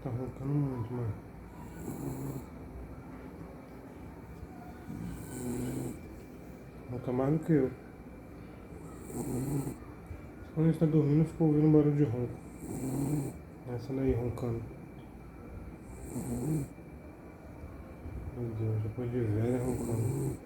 tá roncando muito, mano. Ronca mais do que eu. Quando a gente tá dormindo, eu fico ouvindo um barulho de ronco. Essa daí roncando. Meu Deus, depois de velha roncando.